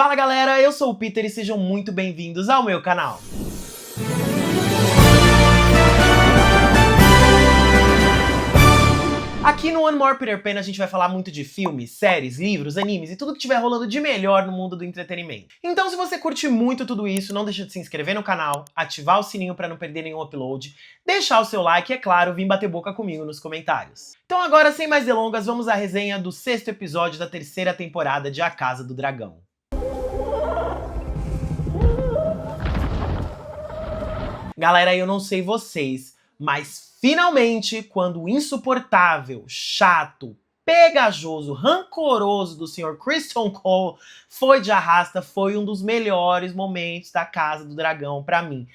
Fala galera, eu sou o Peter e sejam muito bem-vindos ao meu canal. Aqui no One More Peter Pan a gente vai falar muito de filmes, séries, livros, animes e tudo que estiver rolando de melhor no mundo do entretenimento. Então se você curte muito tudo isso, não deixa de se inscrever no canal, ativar o sininho para não perder nenhum upload, deixar o seu like e, é claro, vir bater boca comigo nos comentários. Então agora, sem mais delongas, vamos à resenha do 6º episódio da 3ª temporada de A Casa do Dragão. Galera, eu não sei vocês, mas finalmente, quando o insuportável, chato, pegajoso, rancoroso do Sr. Criston Cole foi de arrasta, foi um dos melhores momentos da Casa do Dragão pra mim.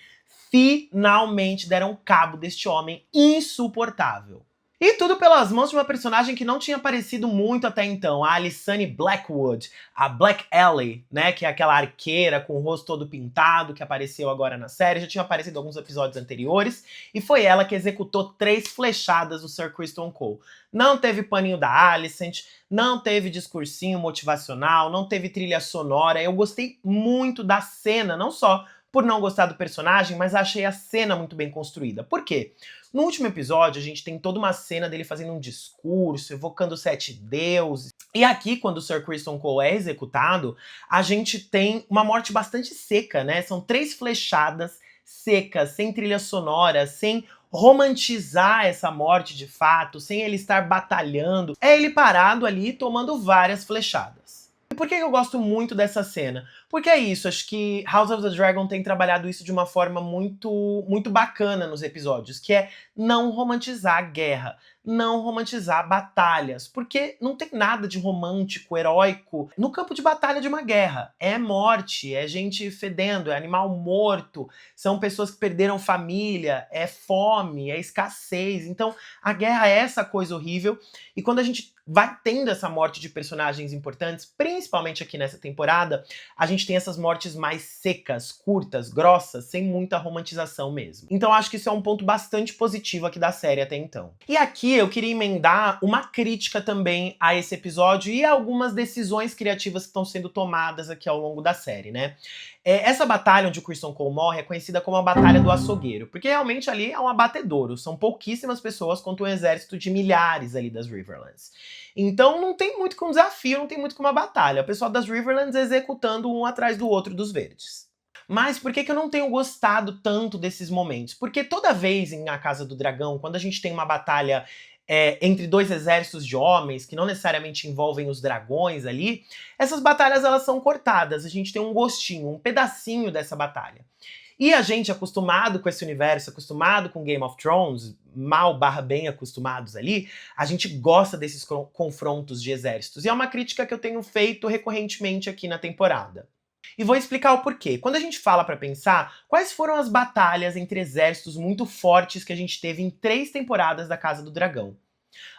Finalmente deram cabo deste homem insuportável. E tudo pelas mãos de uma personagem que não tinha aparecido muito até então, a Alysanne Blackwood, a Black Ellie, né, que é aquela arqueira com o rosto todo pintado que apareceu agora na série, já tinha aparecido em alguns episódios anteriores, e foi ela que executou 3 flechadas do Sir Criston Cole. Não teve paninho da Alicent, não teve discursinho motivacional, não teve trilha sonora. Eu gostei muito da cena, não só por não gostar do personagem, mas achei a cena muito bem construída. Por quê? No último episódio, a gente tem toda uma cena dele fazendo um discurso, evocando 7 deuses. E aqui, quando o Sir Criston Cole é executado, a gente tem uma morte bastante seca, né? São 3 flechadas secas, sem trilha sonora, sem romantizar essa morte de fato, sem ele estar batalhando. É ele parado ali, tomando várias flechadas. E por que eu gosto muito dessa cena? Porque é isso, acho que House of the Dragon tem trabalhado isso de uma forma muito bacana nos episódios, que é não romantizar a guerra, não romantizar batalhas, porque não tem nada de romântico, heróico no campo de batalha de uma guerra. É morte, é gente fedendo, é animal morto, são pessoas que perderam família, é fome, é escassez. Então a guerra é essa coisa horrível, e quando a gente vai tendo essa morte de personagens importantes, principalmente aqui nessa temporada, a gente tem essas mortes mais secas, curtas, grossas, sem muita romantização mesmo. Então acho que isso é um ponto bastante positivo aqui da série até então. E aqui eu queria emendar uma crítica também a esse episódio e a algumas decisões criativas que estão sendo tomadas aqui ao longo da série, né? Essa batalha onde o Criston Cole morre é conhecida como a Batalha do Açougueiro, porque realmente ali é um abatedouro, são pouquíssimas pessoas contra um exército de milhares ali das Riverlands. Então não tem muito como desafio, não tem muito como uma batalha. O pessoal das Riverlands executando um atrás do outro dos verdes. Mas por que eu não tenho gostado tanto desses momentos? Porque toda vez em A Casa do Dragão, quando a gente tem uma batalha entre 2 exércitos de homens, que não necessariamente envolvem os dragões ali, essas batalhas elas são cortadas, a gente tem um gostinho, um pedacinho dessa batalha. E a gente, acostumado com esse universo, acostumado com Game of Thrones, mal barra bem acostumados ali, a gente gosta desses confrontos de exércitos. E é uma crítica que eu tenho feito recorrentemente aqui na temporada. E vou explicar o porquê. Quando a gente fala pra pensar, quais foram as batalhas entre exércitos muito fortes que a gente teve em 3 temporadas da Casa do Dragão?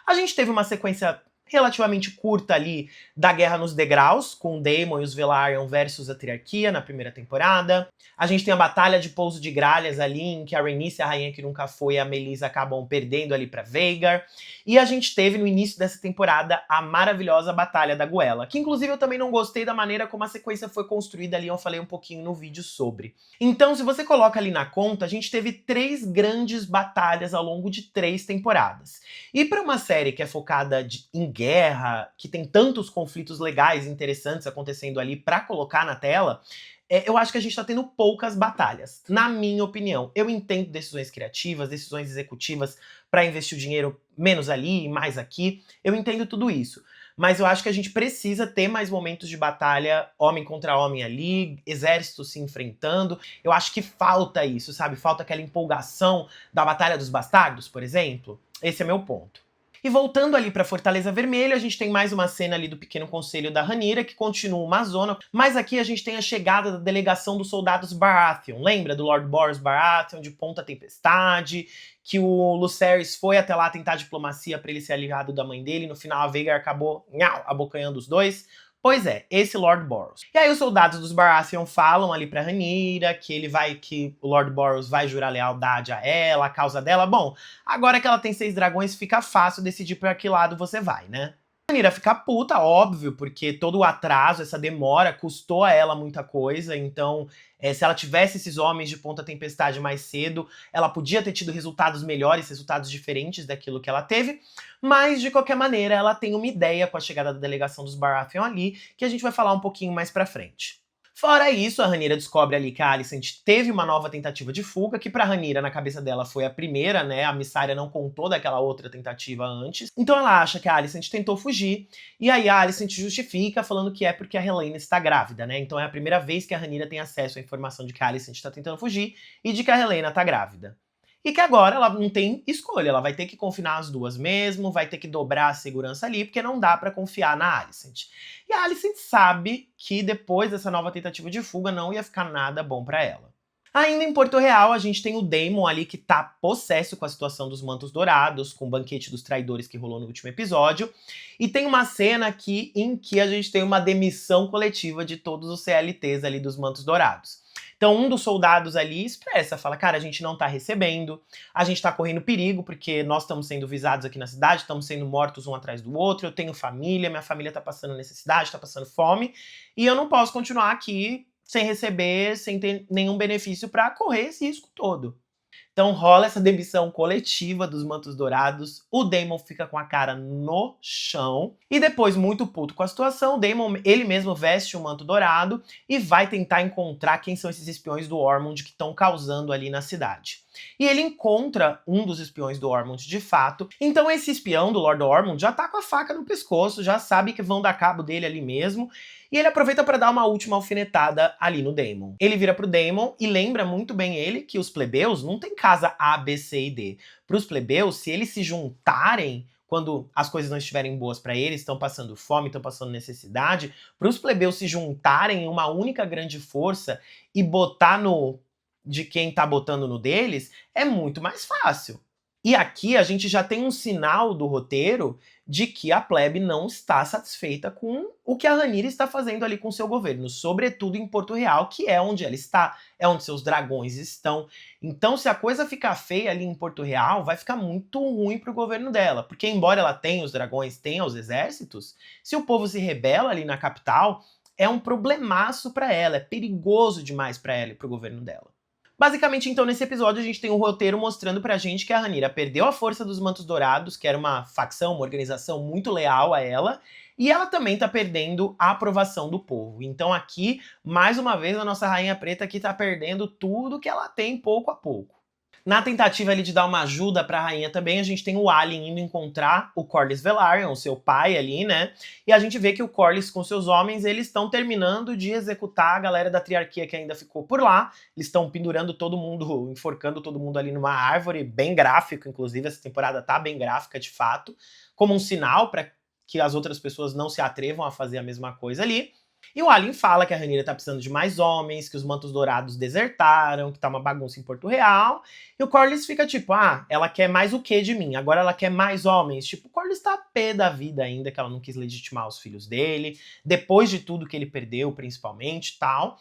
A gente teve uma sequência relativamente curta ali da Guerra nos Degraus, com o Daemon e os Velaryon versus a Triarquia na primeira temporada. A gente tem a Batalha de Pouso de Gralhas ali, em que a Rhaenys, a Rainha que Nunca Foi, e a Melysa acabam perdendo ali pra Vhagar. E a gente teve no início dessa temporada a maravilhosa Batalha da Goela, que inclusive eu também não gostei da maneira como a sequência foi construída ali, eu falei um pouquinho no vídeo sobre. Então, se você coloca ali na conta, a gente teve 3 grandes batalhas ao longo de 3 temporadas. E para uma série que é focada em guerra, que tem tantos conflitos legais e interessantes acontecendo ali pra colocar na tela, eu acho que a gente tá tendo poucas batalhas, na minha opinião. Eu entendo decisões criativas, decisões executivas pra investir o dinheiro menos ali e mais aqui, eu entendo tudo isso. Mas eu acho que a gente precisa ter mais momentos de batalha homem contra homem ali, exércitos se enfrentando. Eu acho que falta isso, sabe? Falta aquela empolgação da Batalha dos Bastardos, por exemplo. Esse é meu ponto. E voltando ali pra Fortaleza Vermelha, a gente tem mais uma cena ali do pequeno conselho da Rhaenyra, que continua uma zona, mas aqui a gente tem a chegada da delegação dos soldados Baratheon. Lembra do Lord Boros Baratheon, de Ponta Tempestade, que o Lucerys foi até lá tentar diplomacia pra ele ser aliado da mãe dele, e no final a Vhagar acabou abocanhando os dois. Pois é, esse Lord Boros. E aí os soldados dos Baratheon falam ali pra Rhaenyra que o Lord Boros vai jurar lealdade a ela, a causa dela. Bom, agora que ela tem 6 dragões, fica fácil decidir pra que lado você vai, né? A Rhaenyra fica puta, óbvio, porque todo o atraso, essa demora, custou a ela muita coisa. Então, se ela tivesse esses homens de Ponta Tempestade mais cedo, ela podia ter tido resultados melhores, resultados diferentes daquilo que ela teve. Mas, de qualquer maneira, ela tem uma ideia com a chegada da delegação dos Baratheon ali, que a gente vai falar um pouquinho mais pra frente. Fora isso, a Rhaenyra descobre ali que a Alicent teve uma nova tentativa de fuga, que pra Rhaenyra, na cabeça dela, foi a primeira, né? A Mysaria não contou daquela outra tentativa antes. Então ela acha que a Alicent tentou fugir, e aí a Alicent justifica falando que é porque a Helaena está grávida, né? Então é a primeira vez que a Rhaenyra tem acesso à informação de que a Alicent está tentando fugir e de que a Helaena tá grávida. E que agora ela não tem escolha, ela vai ter que confinar as duas mesmo, vai ter que dobrar a segurança ali, porque não dá pra confiar na Alicent. E a Alicent sabe que depois dessa nova tentativa de fuga não ia ficar nada bom pra ela. Ainda em Porto Real, a gente tem o Daemon ali que tá possesso com a situação dos Mantos Dourados, com o banquete dos traidores que rolou no último episódio. E tem uma cena aqui em que a gente tem uma demissão coletiva de todos os CLTs ali dos Mantos Dourados. Então um dos soldados ali expressa, fala, cara, a gente não tá recebendo, a gente tá correndo perigo porque nós estamos sendo visados aqui na cidade, estamos sendo mortos um atrás do outro, eu tenho família, minha família tá passando necessidade, tá passando fome, e eu não posso continuar aqui sem receber, sem ter nenhum benefício pra correr esse risco todo. Então rola essa demissão coletiva dos Mantos Dourados, o Daemon fica com a cara no chão, e depois, muito puto com a situação, o Daemon, ele mesmo veste o Manto Dourado e vai tentar encontrar quem são esses espiões do Ormond que estão causando ali na cidade. E ele encontra um dos espiões do Ormond de fato, então esse espião do Lord Ormond já tá com a faca no pescoço, já sabe que vão dar cabo dele ali mesmo, e ele aproveita para dar uma última alfinetada ali no Daemon. Ele vira pro Daemon e lembra muito bem ele que os plebeus não tem casa A, B, C e D. Para os plebeus, se eles se juntarem quando as coisas não estiverem boas para eles, estão passando fome, estão passando necessidade, para os plebeus se juntarem em uma única grande força e botar no de quem tá botando no deles, é muito mais fácil. E aqui a gente já tem um sinal do roteiro de que a plebe não está satisfeita com o que a Rhaenyra está fazendo ali com seu governo, sobretudo em Porto Real, que é onde ela está, é onde seus dragões estão. Então, se a coisa ficar feia ali em Porto Real, vai ficar muito ruim pro governo dela, porque embora ela tenha os dragões, tenha os exércitos, se o povo se rebela ali na capital, é um problemaço para ela, é perigoso demais para ela e pro governo dela. Basicamente, então, nesse episódio, a gente tem um roteiro mostrando pra gente que a Rhaenyra perdeu a força dos Mantos Dourados, que era uma facção, uma organização muito leal a ela, e ela também tá perdendo a aprovação do povo. Então aqui, mais uma vez, a nossa Rainha Preta aqui tá perdendo tudo que ela tem pouco a pouco. Na tentativa ali de dar uma ajuda pra rainha também, a gente tem o Alyn indo encontrar o Corlys Velaryon, o seu pai ali, né? E a gente vê que o Corlys com seus homens, eles estão terminando de executar a galera da triarquia que ainda ficou por lá. Eles estão pendurando todo mundo, enforcando todo mundo ali numa árvore, bem gráfico, inclusive, essa temporada tá bem gráfica de fato, como um sinal para que as outras pessoas não se atrevam a fazer a mesma coisa ali. E o Alyn fala que a Rhaenyra tá precisando de mais homens, que os Mantos Dourados desertaram, que tá uma bagunça em Porto Real. E o Corlys fica tipo, ah, ela quer mais o que de mim? Agora ela quer mais homens? Tipo, o Corlys tá pé da vida ainda, que ela não quis legitimar os filhos dele, depois de tudo que ele perdeu, principalmente, tal.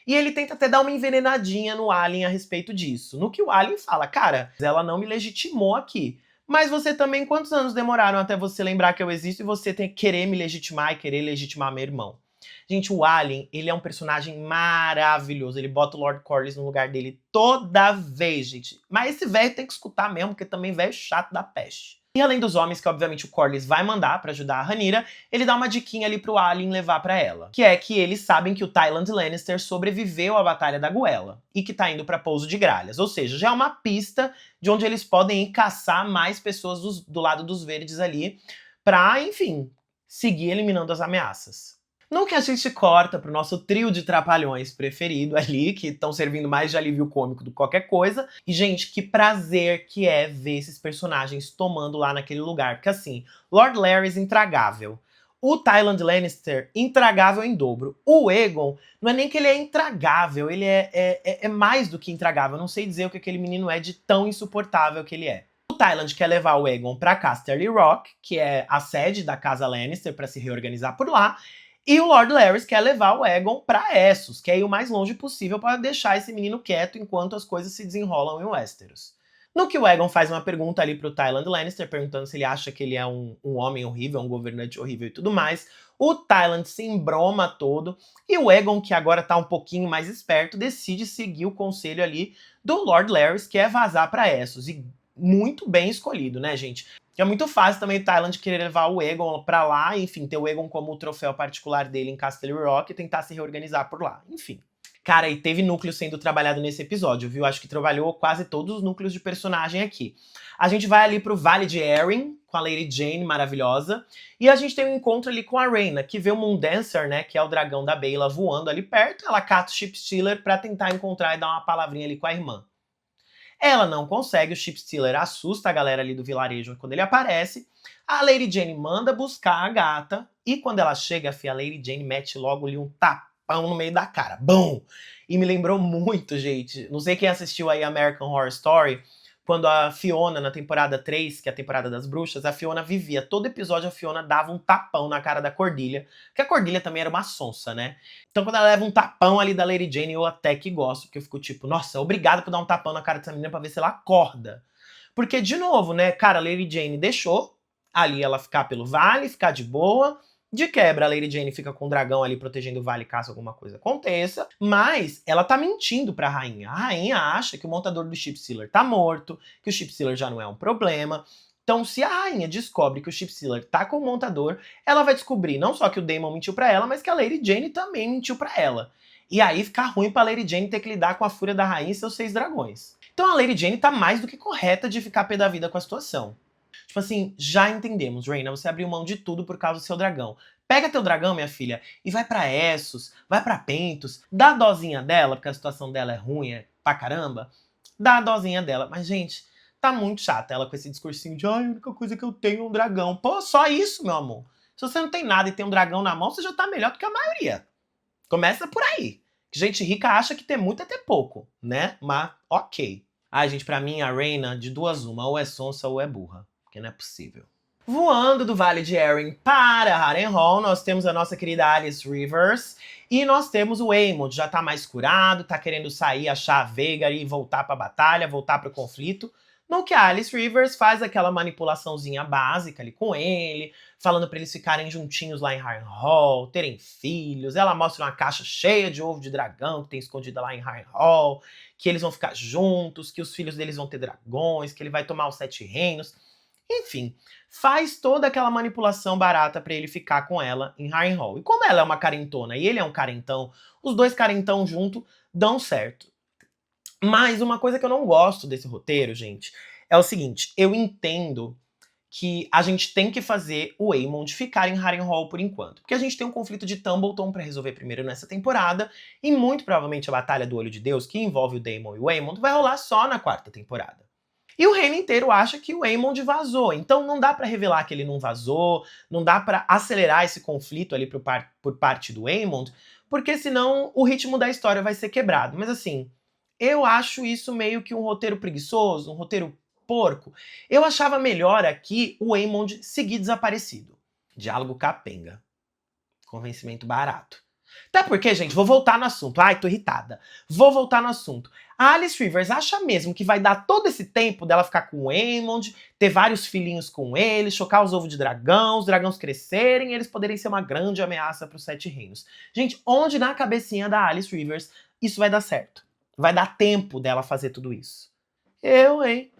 E ele tenta até dar uma envenenadinha no Alyn a respeito disso. No que o Alyn fala, cara, ela não me legitimou aqui. Mas você também, quantos anos demoraram até você lembrar que eu existo e você tem que querer me legitimar e querer legitimar meu irmão? Gente, o Alyn, ele é um personagem maravilhoso. Ele bota o Lord Corlys no lugar dele toda vez, gente. Mas esse velho tem que escutar mesmo, porque também velho chato da peste. E além dos homens que, obviamente, o Corlys vai mandar pra ajudar a Rhaenyra, ele dá uma diquinha ali pro Alyn levar pra ela. Que é que eles sabem que o Tywin Lannister sobreviveu à Batalha da Goela. E que tá indo pra Pouso de Gralhas. Ou seja, já é uma pista de onde eles podem ir caçar mais pessoas do lado dos verdes ali. Pra, enfim, seguir eliminando as ameaças. No que a gente corta pro nosso trio de trapalhões preferido ali, que estão servindo mais de alívio cômico do que qualquer coisa. E, gente, que prazer que é ver esses personagens tomando lá naquele lugar. Porque, assim, Lord Larys intragável. O Tywin Lannister, intragável em dobro. O Aegon, não é nem que ele é intragável, ele é mais do que intragável. Eu não sei dizer o que aquele menino é de tão insuportável que ele é. O Tywin quer levar o Aegon pra Casterly Rock, que é a sede da casa Lannister, pra se reorganizar por lá. E o Lord Larys quer levar o Aegon pra Essos, quer ir o mais longe possível para deixar esse menino quieto enquanto as coisas se desenrolam em Westeros. No que o Aegon faz uma pergunta ali pro Tywin Lannister, perguntando se ele acha que ele é um homem horrível, um governante horrível e tudo mais. O Tywin se embroma todo, e o Aegon, que agora tá um pouquinho mais esperto, decide seguir o conselho ali do Lord Larys, que é vazar pra Essos. E muito bem escolhido, né, gente? É muito fácil também o Tywin de querer levar o Aegon pra lá, enfim, ter o Aegon como o troféu particular dele em Castle Rock e tentar se reorganizar por lá, enfim. Cara, e teve núcleo sendo trabalhado nesse episódio, viu? Acho que trabalhou quase todos os núcleos de personagem aqui. A gente vai ali pro Vale de Arryn, com a Lady Jane, maravilhosa. E a gente tem um encontro ali com a Rhaena, que vê o Moondancer, né, que é o dragão da Baela, voando ali perto. Ela cata o Shipstealer pra tentar encontrar e dar uma palavrinha ali com a irmã. Ela não consegue, o Shipstealer assusta a galera ali do vilarejo quando ele aparece. A Lady Jane manda buscar a gata, e quando ela chega, a Lady Jane mete logo ali um tapão no meio da cara. Bum! E me lembrou muito, gente. Não sei quem assistiu aí American Horror Story, quando a Fiona, na temporada 3, que é a temporada das bruxas, a Fiona vivia. Todo episódio a Fiona dava um tapão na cara da Cordelia, porque a Cordelia também era uma sonsa, né? Então quando ela leva um tapão ali da Lady Jane, eu até que gosto, porque eu fico tipo, nossa, obrigado por dar um tapão na cara dessa menina pra ver se ela acorda. Porque, de novo, né, cara, a Lady Jane deixou ali ela ficar pelo vale, ficar de boa. De quebra, a Lady Jane fica com o dragão ali protegendo o vale caso alguma coisa aconteça. Mas ela tá mentindo pra rainha. A rainha acha que o montador do Shipstealer tá morto, que o Shipstealer já não é um problema. Então, se a rainha descobre que o Shipstealer tá com o montador, ela vai descobrir não só que o Daemon mentiu pra ela, mas que a Lady Jane também mentiu pra ela. E aí fica ruim pra Lady Jane ter que lidar com a fúria da rainha e seus 6 dragões. Então a Lady Jane tá mais do que correta de ficar pé da vida com a situação. Tipo assim, já entendemos, Rhaena, você abriu mão de tudo por causa do seu dragão. Pega teu dragão, minha filha, e vai pra Essos, vai pra Pentos, dá a dosinha dela, porque a situação dela é ruim, é pra caramba. Dá a dosinha dela. Mas, gente, tá muito chata ela com esse discursinho de ai, a única coisa que eu tenho é um dragão. Pô, só isso, meu amor. Se você não tem nada e tem um dragão na mão, você já tá melhor do que a maioria. Começa por aí. Gente rica acha que ter muito é ter pouco, né? Mas, ok. Ai, gente, pra mim, a Rhaena, de duas uma, ou é sonsa ou é burra. Porque não é possível. Voando do Vale de Arryn para Harrenhal, nós temos a nossa querida Alice Rivers. E nós temos o Aemond, já tá mais curado, tá querendo sair, achar a Vhagar e voltar pra batalha, voltar pro conflito. No que a Alice Rivers faz aquela manipulaçãozinha básica ali com ele, falando pra eles ficarem juntinhos lá em Harrenhal, terem filhos. Ela mostra uma caixa cheia de ovo de dragão que tem escondida lá em Harrenhal, que eles vão ficar juntos, que os filhos deles vão ter dragões, que ele vai tomar os 7 reinos. Enfim, faz toda aquela manipulação barata pra ele ficar com ela em Harrenhal. E como ela é uma carentona e ele é um carentão, os dois carentão junto dão certo. Mas uma coisa que eu não gosto desse roteiro, gente, é o seguinte, eu entendo que a gente tem que fazer o Aemond ficar em Harrenhal por enquanto. Porque a gente tem um conflito de Tumbleton pra resolver primeiro nessa temporada, e muito provavelmente a Batalha do Olho de Deus, que envolve o Daemon e o Aemond, vai rolar só na 4ª temporada. E o reino inteiro acha que o Aemond vazou, então não dá pra revelar que ele não vazou, não dá pra acelerar esse conflito ali por parte do Aemond, porque senão o ritmo da história vai ser quebrado. Mas assim, eu acho isso meio que um roteiro preguiçoso, um roteiro porco. Eu achava melhor aqui o Aemond seguir desaparecido. Diálogo capenga. Convencimento barato. Até porque, gente, vou voltar no assunto. Ai, tô irritada. Vou voltar no assunto. A Alice Rivers acha mesmo que vai dar todo esse tempo dela ficar com o Aemond, ter vários filhinhos com ele, chocar os ovos de dragão, os dragões crescerem e eles poderem ser uma grande ameaça para os 7 reinos. Gente, onde na cabecinha da Alice Rivers isso vai dar certo? Vai dar tempo dela fazer tudo isso? Eu, hein?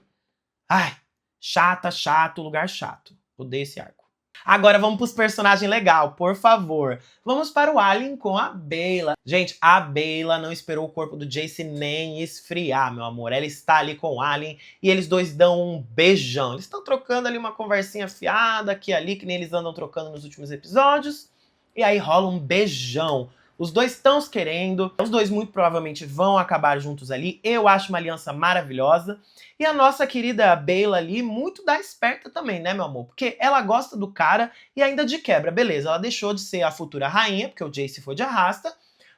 Ai, chata, chato, lugar chato. Odeio esse arco. Agora vamos pros personagens legais, por favor. Vamos para o Alicent com a Baela. Gente, a Baela não esperou o corpo do Jace nem esfriar, meu amor. Ela está ali com o Alicent e eles dois dão um beijão. Eles estão trocando ali uma conversinha fiada aqui e ali, que nem eles andam trocando nos últimos episódios. E aí rola um beijão. Os dois estão se querendo, os dois muito provavelmente vão acabar juntos ali. Eu acho uma aliança maravilhosa. E a nossa querida Baela ali, muito da esperta também, né, meu amor? Porque ela gosta do cara e ainda de quebra. Beleza, ela deixou de ser a futura rainha, porque o Jace foi de arrasta,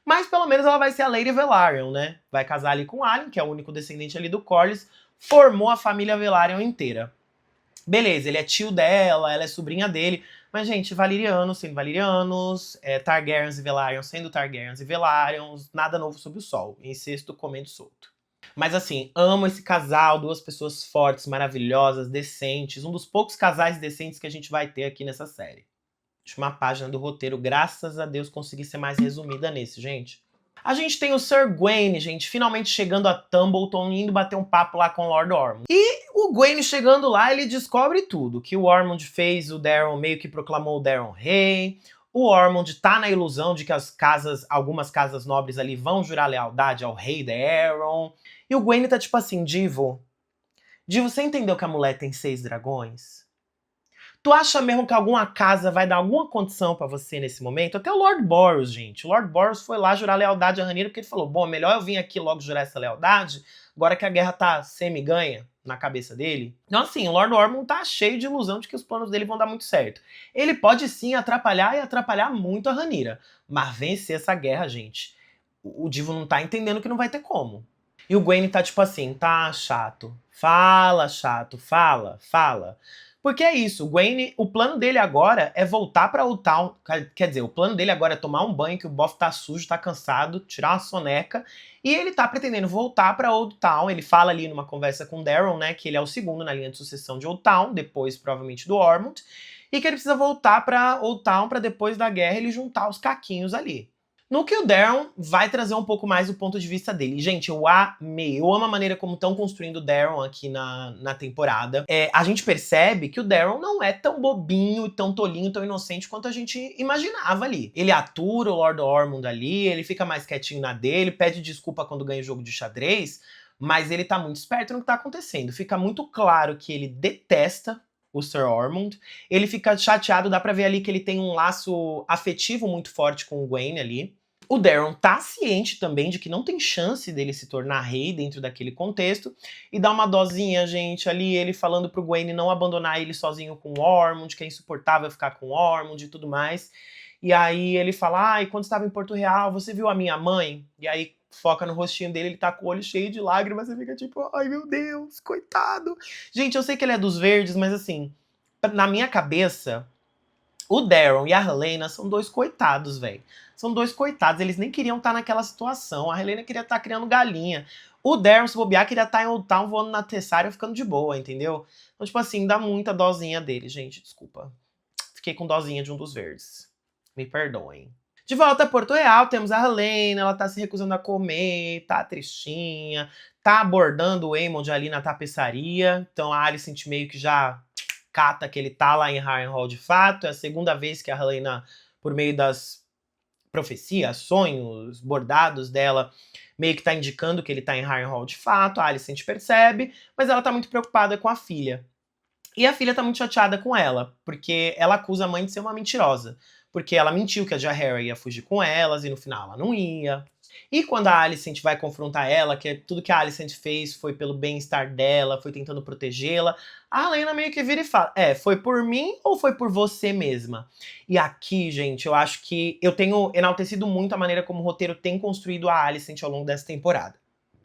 mas pelo menos ela vai ser a Lady Velaryon, né? Vai casar ali com o Alicent, que é o único descendente ali do Corlys, formou a família Velaryon inteira. Beleza, ele é tio dela, ela é sobrinha dele, mas, gente, Valerianos sendo Valerianos, Targaryens e Velaryon sendo Targaryens e Velaryons, nada novo sob o sol, incesto comendo solto. Mas assim, amo esse casal, duas pessoas fortes, maravilhosas, decentes, um dos poucos casais decentes que a gente vai ter aqui nessa série. Última página do roteiro, graças a Deus consegui ser mais resumida nesse, gente. A gente tem o Sir Gawain, gente, finalmente chegando a Tumbleton, indo bater um papo lá com o Lord Ormond. E o Gawain chegando lá, ele descobre tudo, que o Ormond fez, o Daron meio que proclamou o Daron rei, o Ormond tá na ilusão de que algumas casas nobres ali vão jurar lealdade ao rei Daron. E o Gawain tá tipo assim, Divo, você entendeu que a mulher tem 6 dragões? Tu acha mesmo que alguma casa vai dar alguma condição pra você nesse momento? Até o Lord Boros, gente. O Lord Boros foi lá jurar lealdade a Rhaenyra porque ele falou, bom, melhor eu vir aqui logo jurar essa lealdade, agora que a guerra tá semi-ganha na cabeça dele. Então assim, o Lord Ormond tá cheio de ilusão de que os planos dele vão dar muito certo. Ele pode sim atrapalhar e atrapalhar muito a Rhaenyra, mas vencer essa guerra, gente, o Divo não tá entendendo que não vai ter como. E o Gwen tá tipo assim, tá chato, fala. Porque é isso, o Gwen, o plano dele agora é voltar pra Old Town, quer dizer, o plano dele agora é tomar um banho, que o bofe tá sujo, tá cansado, tirar uma soneca, e ele tá pretendendo voltar pra Old Town. Ele fala ali numa conversa com o Daron, né, que ele é o segundo na linha de sucessão de Old Town, depois provavelmente do Ormond, e que ele precisa voltar pra Old Town pra depois da guerra ele juntar os caquinhos ali. No que o Daron vai trazer um pouco mais do ponto de vista dele. Gente, eu amei. Eu amo a maneira como estão construindo o Daron aqui na temporada. A gente percebe que o Daron não é tão bobinho, tão tolinho, tão inocente quanto a gente imaginava ali. Ele atura o Lord Ormond ali, ele fica mais quietinho na dele, pede desculpa quando ganha o jogo de xadrez, mas ele tá muito esperto no que tá acontecendo. Fica muito claro que ele detesta o Sir Ormond. Ele fica chateado, dá pra ver ali que ele tem um laço afetivo muito forte com o Gwen ali. O Daron tá ciente também de que não tem chance dele se tornar rei dentro daquele contexto, e dá uma dosinha, gente, ali, ele falando pro Gwen não abandonar ele sozinho com o Ormond, que é insuportável ficar com o Ormond e tudo mais. E aí ele fala, quando estava em Porto Real, você viu a minha mãe? E aí foca no rostinho dele, ele tá com o olho cheio de lágrimas, você fica tipo, ai meu Deus, coitado. Gente, eu sei que ele é dos verdes, mas assim, na minha cabeça, o Daron e a Helaena são dois coitados, velho. São dois coitados, eles nem queriam estar naquela situação. A Helaena queria estar criando galinha. O Daron, se bobear, queria estar em Old Town voando na Tessária ficando de boa, entendeu? Então, tipo assim, dá muita dosinha dele, gente, desculpa. Fiquei com dosinha de um dos verdes. Me perdoem. De volta a Porto Real, temos a Helaena, ela tá se recusando a comer, tá tristinha, tá abordando o Aemond ali na tapeçaria. Então a Alicent meio que já cata que ele tá lá em Harrenhal de fato. É a segunda vez que a Helaena, por meio das profecias, sonhos, bordados dela, meio que tá indicando que ele tá em Harrenhal de fato. A Alicent percebe, mas ela tá muito preocupada com a filha. E a filha tá muito chateada com ela, porque ela acusa a mãe de ser uma mentirosa. Porque ela mentiu que a Jaehaera ia fugir com elas, e no final ela não ia. E quando a Alicent vai confrontar ela, que tudo que a Alicent fez foi pelo bem-estar dela, foi tentando protegê-la, a Helaena meio que vira e fala, foi por mim ou foi por você mesma? E aqui, gente, eu acho que eu tenho enaltecido muito a maneira como o roteiro tem construído a Alicent ao longo dessa temporada.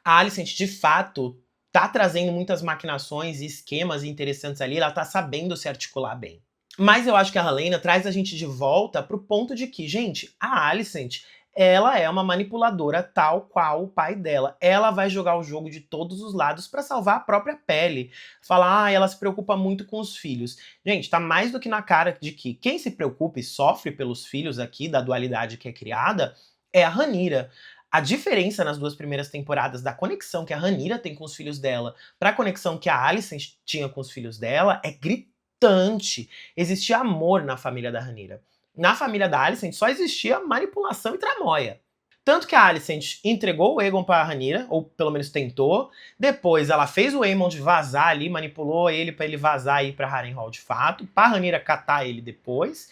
A Alicent, de fato, tá trazendo muitas maquinações e esquemas interessantes ali, ela tá sabendo se articular bem. Mas eu acho que a Helaena traz a gente de volta pro ponto de que, gente, a Alicent, ela é uma manipuladora tal qual o pai dela. Ela vai jogar o jogo de todos os lados pra salvar a própria pele. Falar, ela se preocupa muito com os filhos. Gente, tá mais do que na cara de que quem se preocupa e sofre pelos filhos aqui, da dualidade que é criada, é a Rhaenyra. A diferença nas duas primeiras temporadas da conexão que a Rhaenyra tem com os filhos dela pra conexão que a Alicent tinha com os filhos dela é gritante. Existia amor na família da Rhaenyra. Na família da Alicent só existia manipulação e tramóia. Tanto que a Alicent entregou o Aegon pra Rhaenyra, ou pelo menos tentou. Depois ela fez o Aemond vazar ali, manipulou ele pra ele vazar e ir pra Harrenhal de fato, pra Rhaenyra catar ele depois.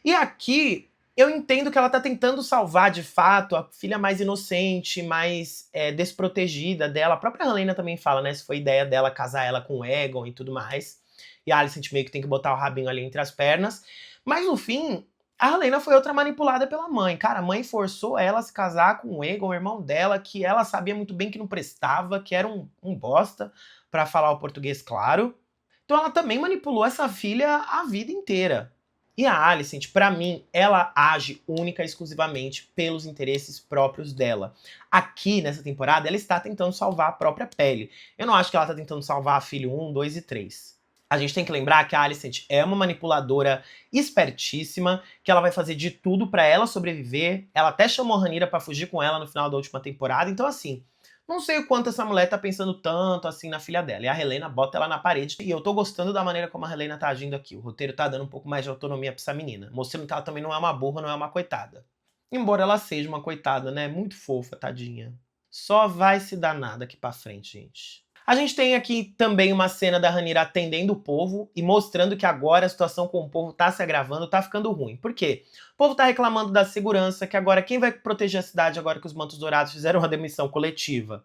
E aqui eu entendo que ela tá tentando salvar de fato a filha mais inocente, mais desprotegida dela. A própria Helaena também fala, né, se foi ideia dela casar ela com o Aegon e tudo mais. E a Alicent meio que tem que botar o rabinho ali entre as pernas. Mas no fim, a Helaena foi outra manipulada pela mãe. Cara, a mãe forçou ela a se casar com o Aegon, o irmão dela, que ela sabia muito bem que não prestava, que era um bosta, pra falar o português claro. Então ela também manipulou essa filha a vida inteira. E a Alicent, pra mim, ela age única e exclusivamente pelos interesses próprios dela. Aqui, nessa temporada, ela está tentando salvar a própria pele. Eu não acho que ela está tentando salvar a filho 1, 2 e 3. A gente tem que lembrar que a Alicent é uma manipuladora espertíssima, que ela vai fazer de tudo pra ela sobreviver. Ela até chamou a Rhaenyra pra fugir com ela no final da última temporada. Então, assim, não sei o quanto essa mulher tá pensando tanto assim na filha dela. E a Helena bota ela na parede. E eu tô gostando da maneira como a Helena tá agindo aqui. O roteiro tá dando um pouco mais de autonomia pra essa menina. Mostrando que ela também não é uma burra, não é uma coitada. Embora ela seja uma coitada, né? Muito fofa, tadinha. Só vai se dar nada aqui pra frente, gente. A gente tem aqui também uma cena da Rhaenyra atendendo o povo e mostrando que agora a situação com o povo tá se agravando, tá ficando ruim. Por quê? O povo tá reclamando da segurança, que agora quem vai proteger a cidade agora que os Mantos Dourados fizeram uma demissão coletiva?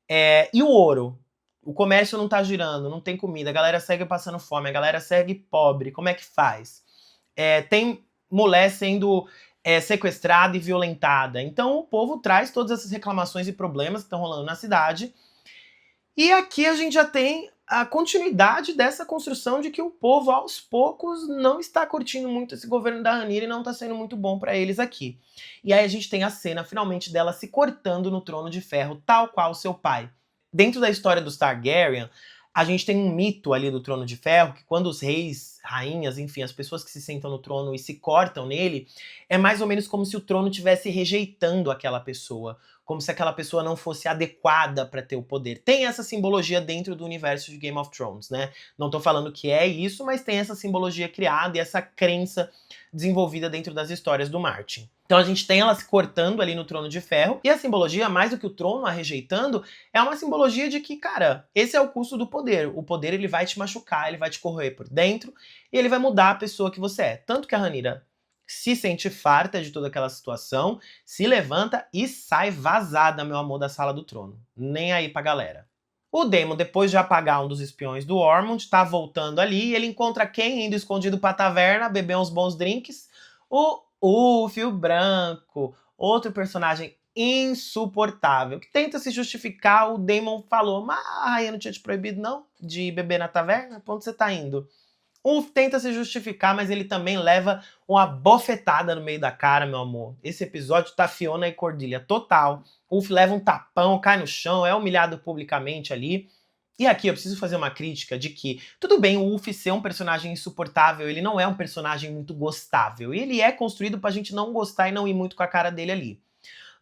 E o ouro? O comércio não tá girando, não tem comida, a galera segue passando fome, a galera segue pobre, como é que faz? Tem mulher sendo sequestrada e violentada. Então o povo traz todas essas reclamações e problemas que estão rolando na cidade. E aqui a gente já tem a continuidade dessa construção de que o povo, aos poucos, não está curtindo muito esse governo da Rhaenyra e não está sendo muito bom para eles aqui. E aí a gente tem a cena, finalmente, dela se cortando no Trono de Ferro, tal qual seu pai. Dentro da história dos Targaryen, a gente tem um mito ali do Trono de Ferro, que quando os reis, rainhas, enfim, as pessoas que se sentam no trono e se cortam nele, é mais ou menos como se o trono estivesse rejeitando aquela pessoa, como se aquela pessoa não fosse adequada para ter o poder. Tem essa simbologia dentro do universo de Game of Thrones, né? Não tô falando que é isso, mas tem essa simbologia criada e essa crença desenvolvida dentro das histórias do Martin. Então a gente tem ela se cortando ali no Trono de Ferro, e a simbologia, mais do que o trono a rejeitando, é uma simbologia de que, cara, esse é o custo do poder. O poder, ele vai te machucar, ele vai te corroer por dentro, e ele vai mudar a pessoa que você é. Tanto que a Rhaenyra se sente farta de toda aquela situação, se levanta e sai vazada, meu amor, da sala do trono. Nem aí pra galera. O Daemon, depois de apagar um dos espiões do Ormond, tá voltando ali e ele encontra quem indo escondido pra taverna, beber uns bons drinks? O Fio Branco, outro personagem insuportável, que tenta se justificar. O Daemon falou, mas a rainha não tinha te proibido não, de beber na taverna? Pra onde você tá indo? Tenta se justificar, mas ele também leva uma bofetada no meio da cara, meu amor. Esse episódio tá Fiona e Cordelia total. Ulf leva um tapão, cai no chão, é humilhado publicamente ali. E aqui eu preciso fazer uma crítica de que, tudo bem o Ulf ser um personagem insuportável, ele não é um personagem muito gostável. Ele é construído pra gente não gostar e não ir muito com a cara dele ali.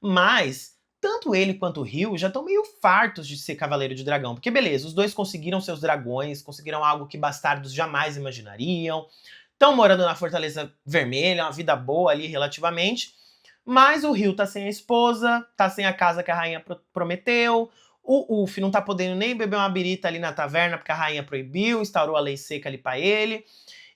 Mas tanto ele quanto o Rio já estão meio fartos de ser Cavaleiro de Dragão. Porque beleza, os dois conseguiram seus dragões, conseguiram algo que bastardos jamais imaginariam. Estão morando na Fortaleza Vermelha, uma vida boa ali relativamente. Mas o Rio tá sem a esposa, tá sem a casa que a rainha prometeu. O Ulf não tá podendo nem beber uma birita ali na taverna porque a rainha proibiu, instaurou a lei seca ali pra ele.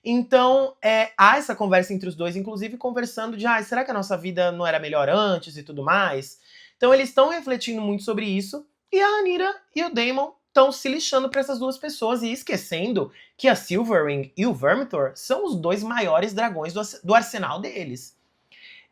Então, há essa conversa entre os dois, inclusive conversando de será que a nossa vida não era melhor antes e tudo mais? Então eles estão refletindo muito sobre isso, e a Rhaenyra e o Daemon estão se lixando para essas duas pessoas e esquecendo que a Silverring e o Vermithor são os dois maiores dragões do arsenal deles.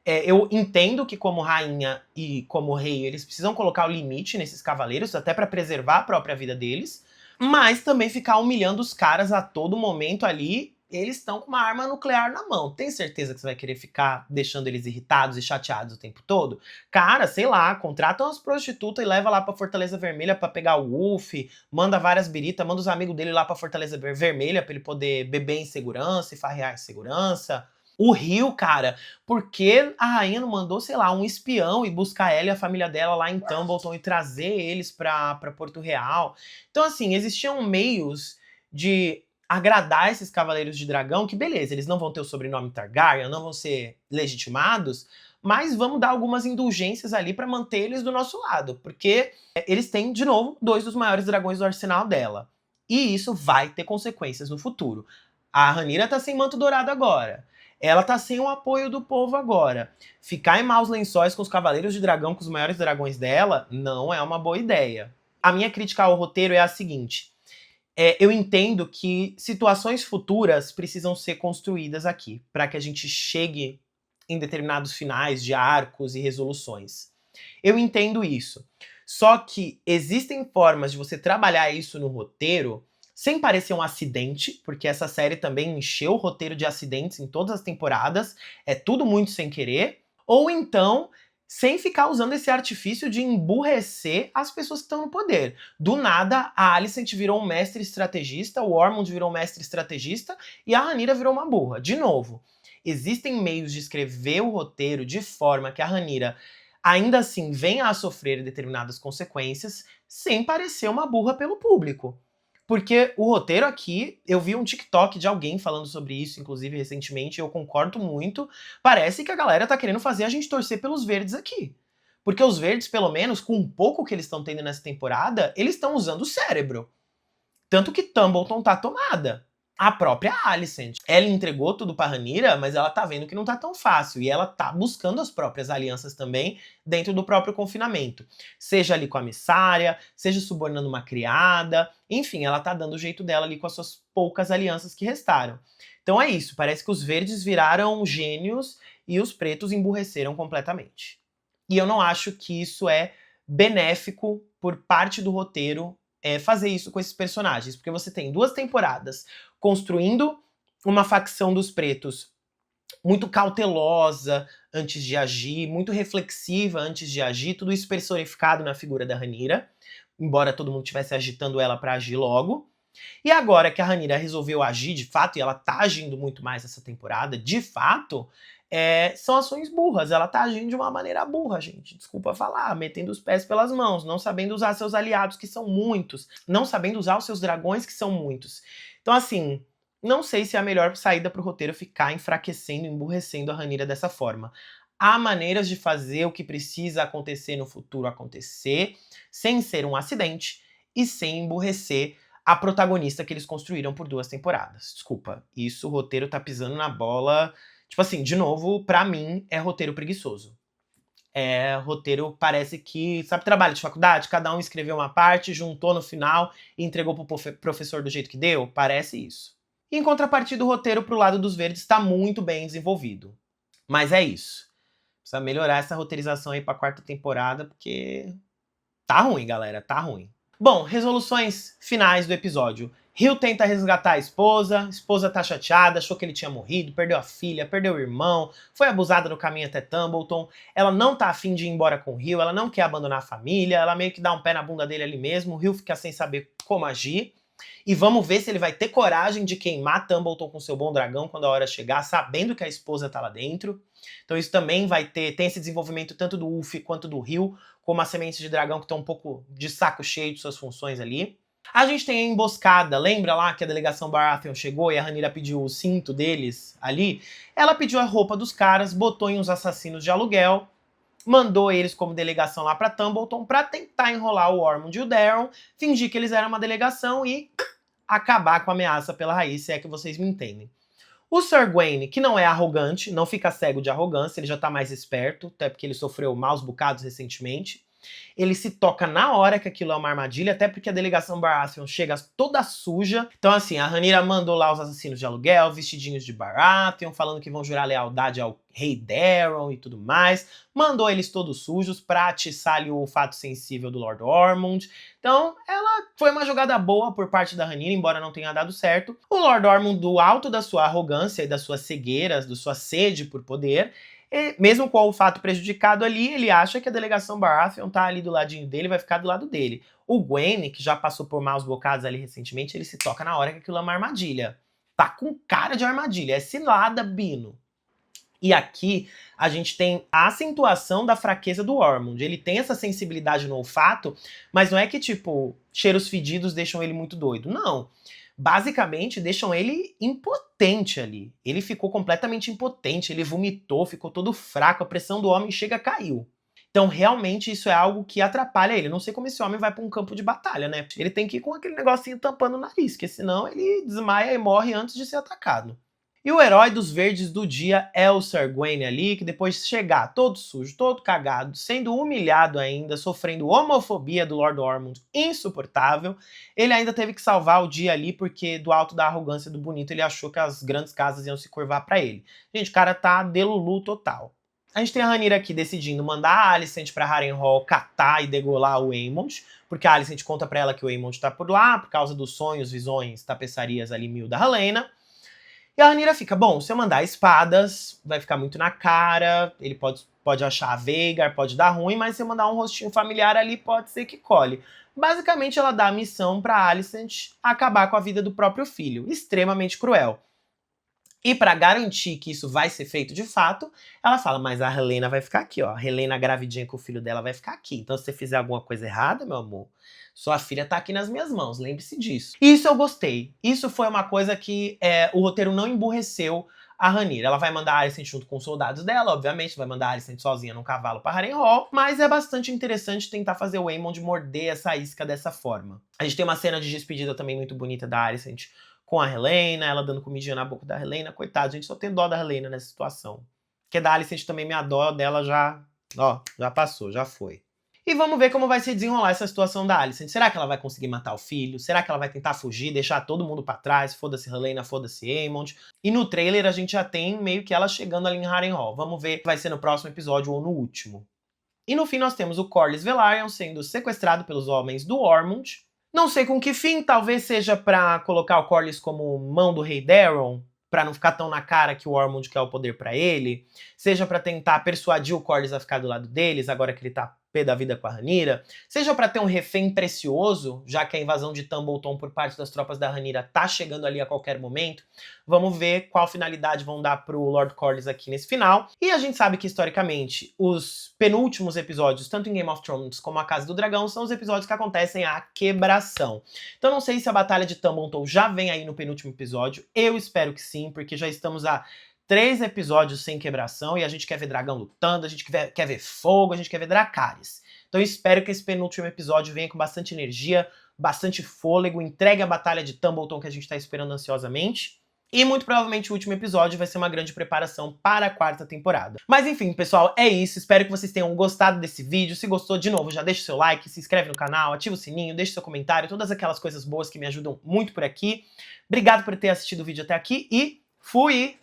Eu entendo que como rainha e como rei, eles precisam colocar o limite nesses cavaleiros, até para preservar a própria vida deles, mas também ficar humilhando os caras a todo momento ali, eles estão com uma arma nuclear na mão. Tem certeza que você vai querer ficar deixando eles irritados e chateados o tempo todo? Cara, sei lá, contrata umas prostitutas e leva lá pra Fortaleza Vermelha pra pegar o Wolf, manda várias biritas, manda os amigos dele lá pra Fortaleza Vermelha pra ele poder beber em segurança e farrear em segurança. O Rio, cara, por que a rainha não mandou, sei lá, um espião e buscar ela e a família dela lá em Tumbleton e trazer eles pra Porto Real? Então, assim, existiam meios de agradar esses Cavaleiros de Dragão, que beleza, eles não vão ter o sobrenome Targaryen, não vão ser legitimados, mas vamos dar algumas indulgências ali pra manter eles do nosso lado, porque eles têm, de novo, dois dos maiores dragões do arsenal dela. E isso vai ter consequências no futuro. A Rhaenyra tá sem manto dourado agora. Ela tá sem o apoio do povo agora. Ficar em maus lençóis com os Cavaleiros de Dragão, com os maiores dragões dela, não é uma boa ideia. A minha crítica ao roteiro é a seguinte. Eu entendo que situações futuras precisam ser construídas aqui, para que a gente chegue em determinados finais de arcos e resoluções. Eu entendo isso. Só que existem formas de você trabalhar isso no roteiro sem parecer um acidente, porque essa série também encheu o roteiro de acidentes em todas as temporadas, é tudo muito sem querer, ou então sem ficar usando esse artifício de emburrecer as pessoas que estão no poder. Do nada, a Alicent virou um mestre estrategista, o Ormond virou um mestre estrategista e a Rhaenyra virou uma burra. De novo, existem meios de escrever o roteiro de forma que a Rhaenyra ainda assim venha a sofrer determinadas consequências sem parecer uma burra pelo público. Porque o roteiro aqui, eu vi um TikTok de alguém falando sobre isso, inclusive recentemente, e eu concordo muito. Parece que a galera tá querendo fazer a gente torcer pelos verdes aqui. Porque os verdes, pelo menos, com um pouco que eles estão tendo nessa temporada, eles estão usando o cérebro. Tanto que Tumbleton tá tomada. A própria Alicent. Ela entregou tudo pra Rhaenyra, mas ela tá vendo que não tá tão fácil. E ela tá buscando as próprias alianças também dentro do próprio confinamento. Seja ali com a missária, seja subornando uma criada. Enfim, ela tá dando o jeito dela ali com as suas poucas alianças que restaram. Então é isso, parece que os verdes viraram gênios e os pretos emburreceram completamente. E eu não acho que isso é benéfico por parte do roteiro fazer isso com esses personagens, porque você tem 2 temporadas construindo uma facção dos pretos muito cautelosa antes de agir, muito reflexiva antes de agir, tudo isso personificado na figura da Rhaenyra, embora todo mundo estivesse agitando ela para agir logo. E agora que a Rhaenyra resolveu agir de fato, e ela tá agindo muito mais essa temporada, de fato, são ações burras. Ela tá agindo de uma maneira burra, gente. Desculpa falar, metendo os pés pelas mãos, não sabendo usar seus aliados, que são muitos, não sabendo usar os seus dragões, que são muitos. Então, assim, não sei se é a melhor saída pro roteiro ficar enfraquecendo, emburrecendo a Rhaenyra dessa forma. Há maneiras de fazer o que precisa acontecer no futuro acontecer, sem ser um acidente e sem emburrecer a protagonista que eles construíram por 2 temporadas. Desculpa, isso o roteiro tá pisando na bola. Tipo assim, de novo, pra mim, é roteiro preguiçoso. Roteiro parece que, sabe, trabalho de faculdade? Cada um escreveu uma parte, juntou no final e entregou pro professor do jeito que deu? Parece isso. Em contrapartida, o roteiro pro lado dos verdes está muito bem desenvolvido. Mas é isso. Precisa melhorar essa roteirização aí pra 4ª temporada, porque tá ruim, galera, tá ruim. Bom, resoluções finais do episódio. Hill tenta resgatar a esposa tá chateada, achou que ele tinha morrido, perdeu a filha, perdeu o irmão, foi abusada no caminho até Tumbleton, ela não tá afim de ir embora com o Hill, ela não quer abandonar a família, ela meio que dá um pé na bunda dele ali mesmo, o Hill fica sem saber como agir. E vamos ver se ele vai ter coragem de queimar Tumbleton com seu bom dragão quando a hora chegar, sabendo que a esposa tá lá dentro. Então isso também tem esse desenvolvimento tanto do Ulf quanto do Hill, como as sementes de dragão que estão um pouco de saco cheio de suas funções ali. A gente tem a emboscada, lembra lá que a delegação Baratheon chegou e a Rhaenyra pediu o cinto deles ali? Ela pediu a roupa dos caras, botou em uns assassinos de aluguel, mandou eles como delegação lá pra Tumbleton pra tentar enrolar o Ormond e o Daeron, fingir que eles eram uma delegação e acabar com a ameaça pela raiz, se é que vocês me entendem. O Sir Gwaine, que não é arrogante, não fica cego de arrogância, ele já tá mais esperto, até porque ele sofreu maus bocados recentemente. Ele se toca na hora que aquilo é uma armadilha, até porque a delegação Baratheon chega toda suja. Então assim, a Rhaenyra mandou lá os assassinos de aluguel, vestidinhos de Baratheon, falando que vão jurar lealdade ao rei Daeron e tudo mais. Mandou eles todos sujos pra atiçar ali o olfato sensível do Lord Ormond. Então, ela foi uma jogada boa por parte da Rhaenyra, embora não tenha dado certo. O Lord Ormond, do alto da sua arrogância e das suas cegueiras, da sua sede por poder, mesmo com o olfato prejudicado ali, ele acha que a delegação Baratheon tá ali do ladinho dele, vai ficar do lado dele. O Gwaine, que já passou por maus bocados ali recentemente, ele se toca na hora que aquilo é uma armadilha. Tá com cara de armadilha, é cilada, Bino. E aqui a gente tem a acentuação da fraqueza do Ormond. Ele tem essa sensibilidade no olfato, mas não é que, tipo, cheiros fedidos deixam ele muito doido. Não. Basicamente, deixam ele impotente ali. Ele ficou completamente impotente, ele vomitou, ficou todo fraco, a pressão do homem chega, caiu. Então, realmente, isso é algo que atrapalha ele. Eu não sei como esse homem vai para um campo de batalha, né? Ele tem que ir com aquele negocinho tampando o nariz, porque senão ele desmaia e morre antes de ser atacado. E o herói dos verdes do dia é o Sir Gwaine ali, que depois de chegar todo sujo, todo cagado, sendo humilhado ainda, sofrendo homofobia do Lord Ormond insuportável, ele ainda teve que salvar o dia ali porque do alto da arrogância do bonito ele achou que as grandes casas iam se curvar pra ele. Gente, o cara tá delulu total. A gente tem a Rhaenyra aqui decidindo mandar a Alicent pra Harrenhal catar e degolar o Aemond, porque a Alicent conta pra ela que o Aemond tá por lá, por causa dos sonhos, visões, tapeçarias ali mil da Helaena. E a Rhaenyra fica, bom, se eu mandar espadas, vai ficar muito na cara, ele pode achar a Vhagar, pode dar ruim, mas se eu mandar um rostinho familiar ali, pode ser que cole. Basicamente, ela dá a missão pra Alicent acabar com a vida do próprio filho. Extremamente cruel. E pra garantir que isso vai ser feito de fato, ela fala, mas a Helaena vai ficar aqui, ó. A Helaena gravidinha com o filho dela vai ficar aqui. Então se você fizer alguma coisa errada, meu amor, sua filha tá aqui nas minhas mãos, lembre-se disso. Isso eu gostei. Isso foi uma coisa que o roteiro não emburreceu a Rhaenyra. Ela vai mandar a Alicent junto com os soldados dela, obviamente, vai mandar a Alicent sozinha num cavalo pra Harrenhal, mas é bastante interessante tentar fazer o Aemond morder essa isca dessa forma. A gente tem uma cena de despedida também muito bonita da Alicent com a Helaena, ela dando comidinha na boca da Helaena. Coitado, gente, só tem dó da Helaena nessa situação. Porque da Alicent também minha dó dela já passou, já foi. E vamos ver como vai se desenrolar essa situação da Alicent. Será que ela vai conseguir matar o filho? Será que ela vai tentar fugir, deixar todo mundo pra trás? Foda-se Helaena, foda-se Aemond. E no trailer a gente já tem meio que ela chegando ali em Harrenhal. Vamos ver se vai ser no próximo episódio ou no último. E no fim nós temos o Corlys Velaryon sendo sequestrado pelos homens do Ormond. Não sei com que fim, talvez seja pra colocar o Corlys como mão do rei Daeron, pra não ficar tão na cara que o Ormond quer o poder pra ele, seja pra tentar persuadir o Corlys a ficar do lado deles, agora que ele tá pé da vida com a Rhaenyra, seja pra ter um refém precioso, já que a invasão de Tumbleton por parte das tropas da Rhaenyra tá chegando ali a qualquer momento. Vamos ver qual finalidade vão dar pro Lord Corlys aqui nesse final. E a gente sabe que, historicamente, os penúltimos episódios, tanto em Game of Thrones como a Casa do Dragão, são os episódios que acontecem a quebração. Então não sei se a Batalha de Tumbleton já vem aí no penúltimo episódio. Eu espero que sim, porque já estamos a 3 episódios sem quebração e a gente quer ver dragão lutando, a gente quer ver fogo, a gente quer ver Dracarys. Então eu espero que esse penúltimo episódio venha com bastante energia, bastante fôlego, entregue a Batalha de Tumbleton que a gente tá esperando ansiosamente. E muito provavelmente o último episódio vai ser uma grande preparação para a 4ª temporada. Mas enfim, pessoal, é isso. Espero que vocês tenham gostado desse vídeo. Se gostou, de novo, já deixa o seu like, se inscreve no canal, ativa o sininho, deixa o seu comentário, todas aquelas coisas boas que me ajudam muito por aqui. Obrigado por ter assistido o vídeo até aqui e fui!